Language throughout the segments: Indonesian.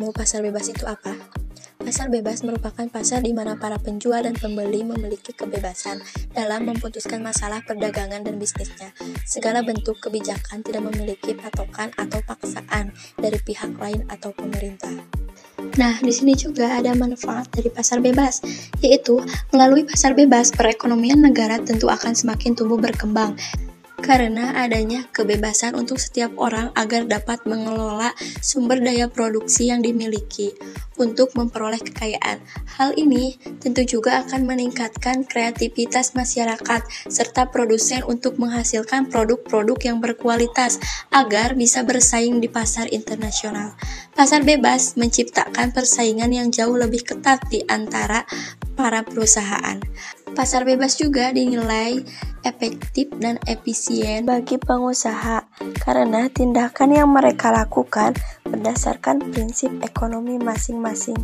kamu pasar bebas itu apa? Pasar bebas merupakan pasar di mana para penjual dan pembeli memiliki kebebasan dalam memutuskan masalah perdagangan dan bisnisnya. Segala bentuk kebijakan tidak memiliki patokan atau paksaan dari pihak lain atau pemerintah. Nah, di sini juga ada manfaat dari pasar bebas, yaitu melalui pasar bebas, perekonomian negara tentu akan semakin tumbuh berkembang. Karena adanya kebebasan untuk setiap orang agar dapat mengelola sumber daya produksi yang dimiliki untuk memperoleh kekayaan. Hal ini tentu juga akan meningkatkan kreativitas masyarakat serta produsen untuk menghasilkan produk-produk yang berkualitas agar bisa bersaing di pasar internasional. Pasar bebas menciptakan persaingan yang jauh lebih ketat di antara para perusahaan. Pasar bebas juga dinilai efektif dan efisien bagi pengusaha karena tindakan yang mereka lakukan berdasarkan prinsip ekonomi masing-masing.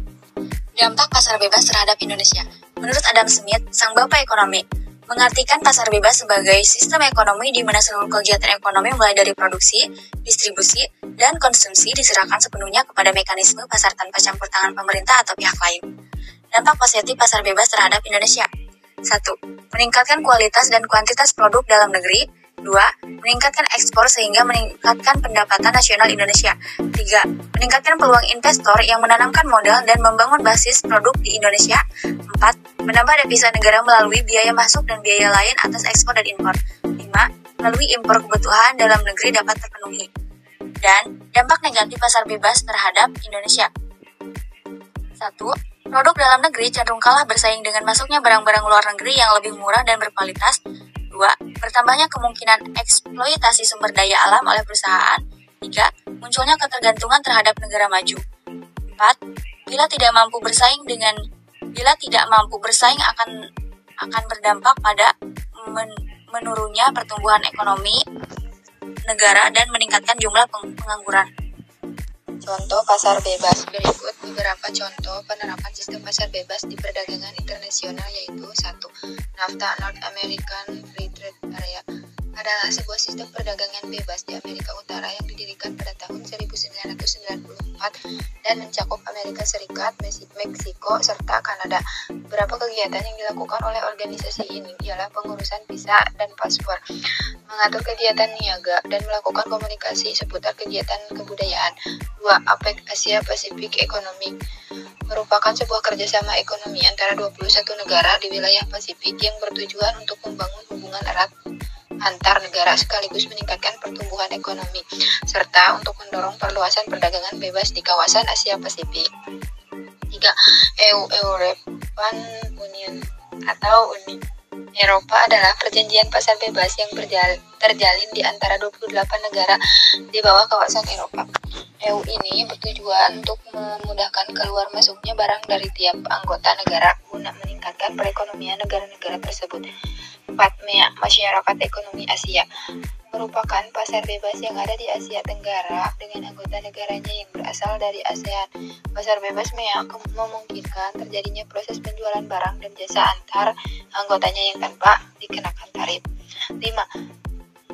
Dampak pasar bebas terhadap Indonesia. Menurut Adam Smith, sang bapak ekonomi, mengartikan pasar bebas sebagai sistem ekonomi di mana seluruh kegiatan ekonomi mulai dari produksi, distribusi, dan konsumsi diserahkan sepenuhnya kepada mekanisme pasar tanpa campur tangan pemerintah atau pihak lain. Dampak positif pasar bebas terhadap Indonesia. 1. Meningkatkan kualitas dan kuantitas produk dalam negeri. 2. Meningkatkan ekspor sehingga meningkatkan pendapatan nasional Indonesia. 3. Meningkatkan peluang investor yang menanamkan modal dan membangun basis produk di Indonesia. 4. Menambah devisa negara melalui biaya masuk dan biaya lain atas ekspor dan impor. 5. Melalui impor kebutuhan dalam negeri dapat terpenuhi. Dan dampak negatif pasar bebas terhadap Indonesia. 1. Produk dalam negeri cenderung kalah bersaing dengan masuknya barang-barang luar negeri yang lebih murah dan berkualitas. 2. Bertambahnya kemungkinan eksploitasi sumber daya alam oleh perusahaan. 3. Munculnya ketergantungan terhadap negara maju. 4. Bila tidak mampu bersaing akan berdampak pada menurunnya pertumbuhan ekonomi negara dan meningkatkan jumlah pengangguran. Contoh pasar bebas. Berikut beberapa contoh penerapan sistem pasar bebas di perdagangan internasional, yaitu 1. NAFTA North American Free Trade Area adalah sebuah sistem perdagangan bebas di Amerika Utara yang didirikan pada tahun 1994 dan mencakup Amerika Serikat, Meksiko, serta Kanada. Beberapa kegiatan yang dilakukan oleh organisasi ini ialah pengurusan visa dan paspor, mengatur kegiatan niaga, dan melakukan komunikasi seputar kegiatan kebudayaan. 2. APEC Asia Pacific Economic merupakan sebuah kerjasama ekonomi antara 21 negara di wilayah Pasifik yang bertujuan untuk membangun hubungan erat antar negara sekaligus meningkatkan pertumbuhan ekonomi serta untuk mendorong perluasan perdagangan bebas di kawasan Asia Pasifik. 3. European Union atau Uni Eropa adalah perjanjian pasar bebas yang terjalin di antara 28 negara di bawah kawasan Eropa. EU ini bertujuan untuk memudahkan keluar masuknya barang dari tiap anggota negara guna meningkatkan perekonomian negara-negara tersebut. 4. Masyarakat Ekonomi Asia merupakan pasar bebas yang ada di Asia Tenggara dengan anggota negaranya yang berasal dari ASEAN. Pasar bebas memungkinkan terjadinya proses penjualan barang dan jasa antar anggotanya yang tanpa dikenakan tarif. 5.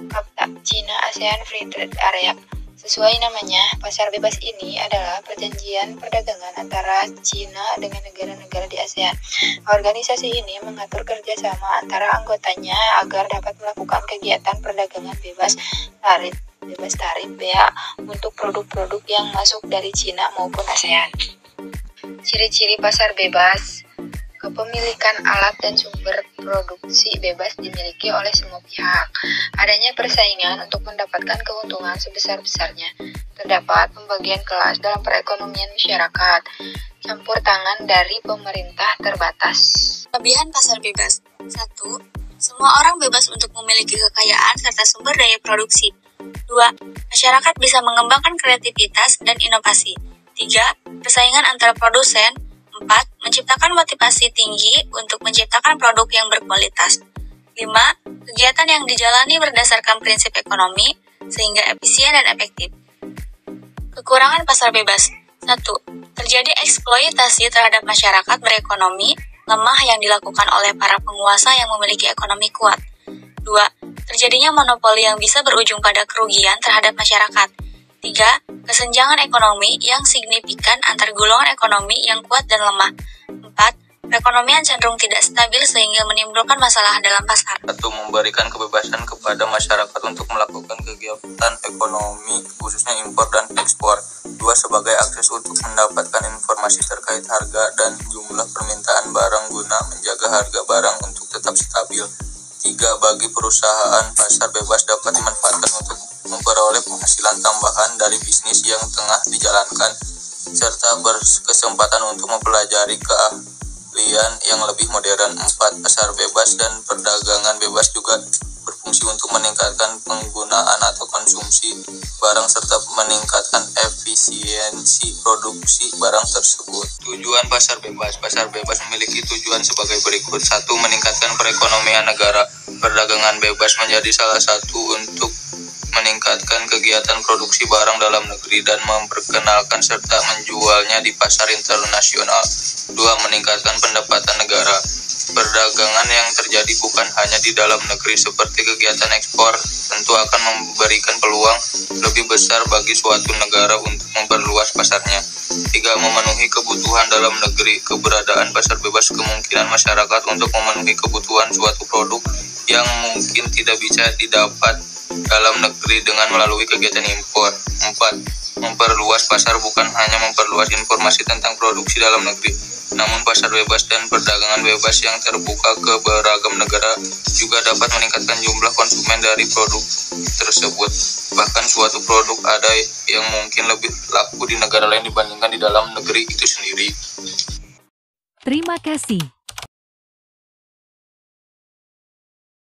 CAFTA China ASEAN Free Trade Area. Sesuai namanya, pasar bebas ini adalah perjanjian perdagangan antara China dengan negara-negara di ASEAN. Organisasi ini mengatur kerjasama antara anggotanya agar dapat melakukan kegiatan perdagangan bebas tarif bea untuk produk-produk yang masuk dari China maupun ASEAN. Ciri-ciri pasar bebas. Kepemilikan alat dan sumber produksi bebas dimiliki oleh semua pihak. Adanya persaingan untuk mendapatkan keuntungan sebesar-besarnya. Terdapat pembagian kelas dalam perekonomian masyarakat. Campur tangan dari pemerintah terbatas. Kelebihan pasar bebas. 1. Semua orang bebas untuk memiliki kekayaan serta sumber daya produksi. 2. Masyarakat bisa mengembangkan kreativitas dan inovasi. 3. Persaingan antara produsen. 4. Menciptakan motivasi tinggi untuk menciptakan produk yang berkualitas. 5. Kegiatan yang dijalani berdasarkan prinsip ekonomi, sehingga efisien dan efektif. Kekurangan pasar bebas. 1. Terjadi eksploitasi terhadap masyarakat berekonomi lemah yang dilakukan oleh para penguasa yang memiliki ekonomi kuat. 2. Terjadinya monopoli yang bisa berujung pada kerugian terhadap masyarakat. 3. Kesenjangan ekonomi yang signifikan antar golongan ekonomi yang kuat dan lemah. 4. Perekonomian cenderung tidak stabil sehingga menimbulkan masalah dalam pasar. 1. Memberikan kebebasan kepada masyarakat untuk melakukan kegiatan ekonomi, khususnya impor dan ekspor. 2. Sebagai akses untuk mendapatkan informasi terkait harga dan jumlah permintaan barang guna menjaga harga barang untuk tetap stabil. 3. Bagi perusahaan, pasar bebas dapat dimanfaatkan untuk memperoleh penghasilan tambahan dari bisnis yang tengah dijalankan, serta berkesempatan untuk mempelajari keahlian yang lebih modern. 4. Pasar bebas dan perdagangan bebas juga berfungsi untuk meningkatkan penggunaan atau konsumsi barang serta meningkatkan efisiensi produksi barang tersebut. Tujuan pasar bebas. Pasar bebas memiliki tujuan sebagai berikut. 1. Meningkatkan perekonomian negara. Perdagangan bebas menjadi salah satu untuk meningkatkan kegiatan produksi barang dalam negeri dan memperkenalkan serta menjualnya di pasar internasional. 2. Meningkatkan pendapatan negara. Perdagangan yang terjadi bukan hanya di dalam negeri seperti kegiatan ekspor tentu akan memberikan peluang lebih besar bagi suatu negara untuk memperluas pasarnya. 3. Memenuhi kebutuhan dalam negeri. Keberadaan pasar bebas kemungkinan masyarakat untuk memenuhi kebutuhan suatu produk yang mungkin tidak bisa didapat dalam negeri dengan melalui kegiatan impor. 4. Memperluas pasar bukan hanya memperluas informasi tentang produksi dalam negeri, namun pasar bebas dan perdagangan bebas yang terbuka ke beragam negara juga dapat meningkatkan jumlah konsumen dari produk tersebut. Bahkan suatu produk ada yang mungkin lebih laku di negara lain dibandingkan di dalam negeri itu sendiri. Terima kasih.